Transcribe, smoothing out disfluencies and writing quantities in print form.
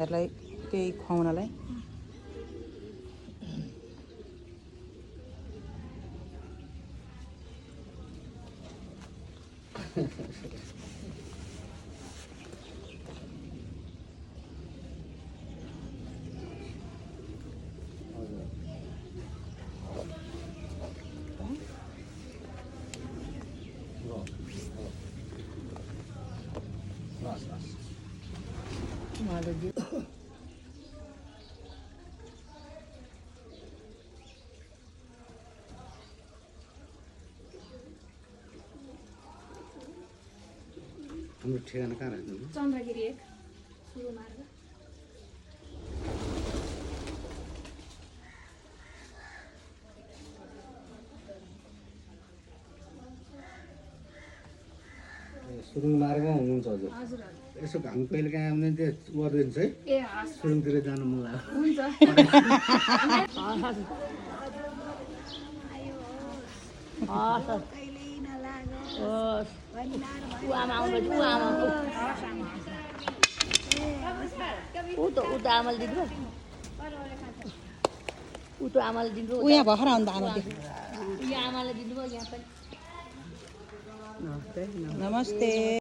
केही खुवाउनलाई हाम्रो ठेगाना कहाँ राख्नु? चन्द्रगिरी 1 सुरु मार्ग। सुरुङ मार्गमा हुनुहुन्छ हजुर? हजुर यसो हामी कहिले काहीँ आउने त्यो गरिदिन्छ है? ए हस् सुरुङतिर जानु मन लाग्यो। हुन्छ। यहाँ भर्खर आउँदा आमा आमाले दिनुभयो यहाँ पनि। नमस्ते।